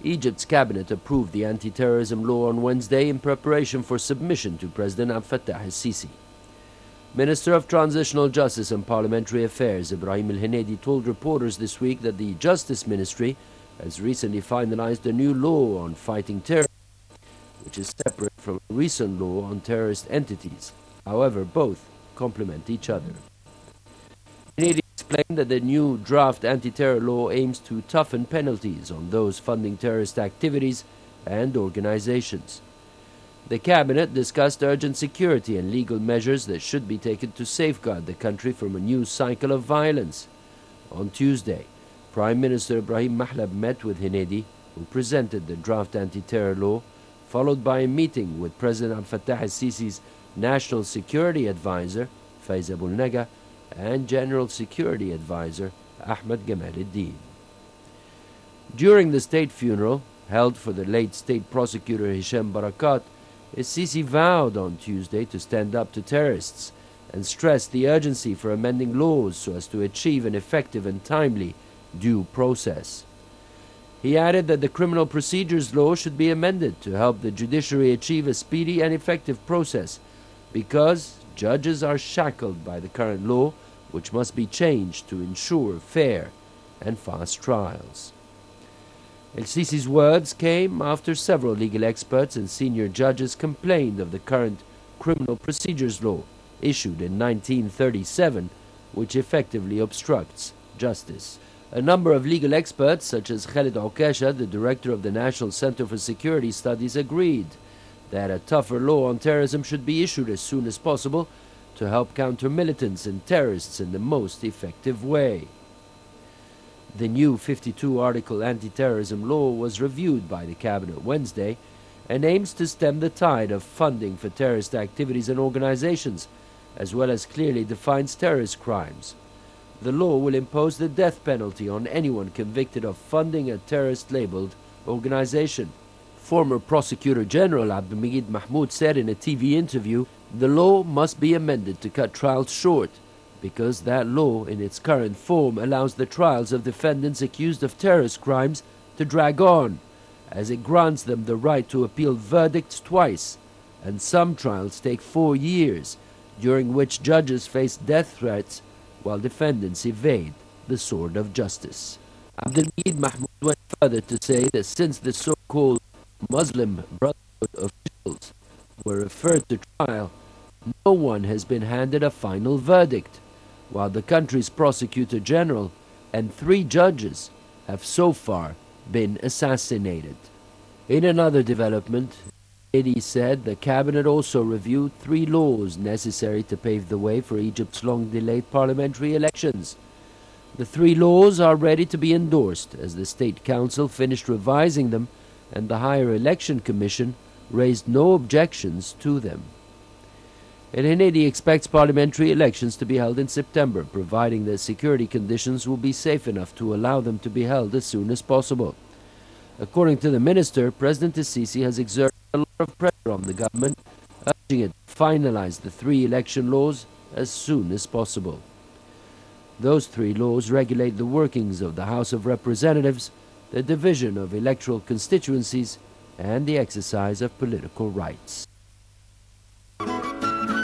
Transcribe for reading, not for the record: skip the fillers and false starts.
Egypt's cabinet approved the anti-terrorism law on Wednesday in preparation for submission to President Abdel Fattah el-Sisi. Minister of Transitional Justice and Parliamentary Affairs Ibrahim al-Hinedi told reporters this week that the Justice Ministry has recently finalized a new law on fighting terrorism, which is separate from a recent law on terrorist entities. However, both complement each other. Hinedi explained that the new draft anti-terror law aims to toughen penalties on those funding terrorist activities and organizations. The cabinet discussed urgent security and legal measures that should be taken to safeguard the country from a new cycle of violence. On Tuesday, Prime Minister Ibrahim Mahlab met with Hinedi, who presented the draft anti-terror law, followed by a meeting with President Abdel Fattah el-Sisi's National Security Advisor, Faiz Abul-Naga, and General Security Advisor, Ahmed Gamal-Eddin. During the state funeral, held for the late state prosecutor Hisham Barakat, el-Sisi vowed on Tuesday to stand up to terrorists and stressed the urgency for amending laws so as to achieve an effective and timely due process. He added that the criminal procedures law should be amended to help the judiciary achieve a speedy and effective process, because judges are shackled by the current law, which must be changed to ensure fair and fast trials. El-Sisi's words came after several legal experts and senior judges complained of the current criminal procedures law, issued in 1937, which effectively obstructs justice. A number of legal experts, such as Khalid Okasha, the director of the National Center for Security Studies, agreed that a tougher law on terrorism should be issued as soon as possible to help counter militants and terrorists in the most effective way. The new 52-article anti-terrorism law was reviewed by the cabinet Wednesday and aims to stem the tide of funding for terrorist activities and organizations, as well as clearly defines terrorist crimes. The law will impose the death penalty on anyone convicted of funding a terrorist-labeled organization. Former Prosecutor General Abdelmajid Mahmoud said in a TV interview, the law must be amended to cut trials short, because that law in its current form allows the trials of defendants accused of terrorist crimes to drag on, as it grants them the right to appeal verdicts twice, and some trials take 4 years, during which judges face death threats while defendants evade the sword of justice. Abdelmajid Mahmoud went further to say that since the so-called Muslim Brotherhood officials were referred to trial, no one has been handed a final verdict, while the country's Prosecutor General and 3 judges have so far been assassinated. In another development, Hinedi said the cabinet also reviewed 3 laws necessary to pave the way for Egypt's long-delayed parliamentary elections. The 3 laws are ready to be endorsed as the State Council finished revising them and the Higher Election Commission raised no objections to them. El-Hinedi expects parliamentary elections to be held in September, providing that security conditions will be safe enough to allow them to be held as soon as possible. According to the minister, President el-Sisi has exerted a lot of pressure on the government, urging it to finalize the 3 election laws as soon as possible. Those 3 laws regulate the workings of the House of Representatives, the division of electoral constituencies, and the exercise of political rights.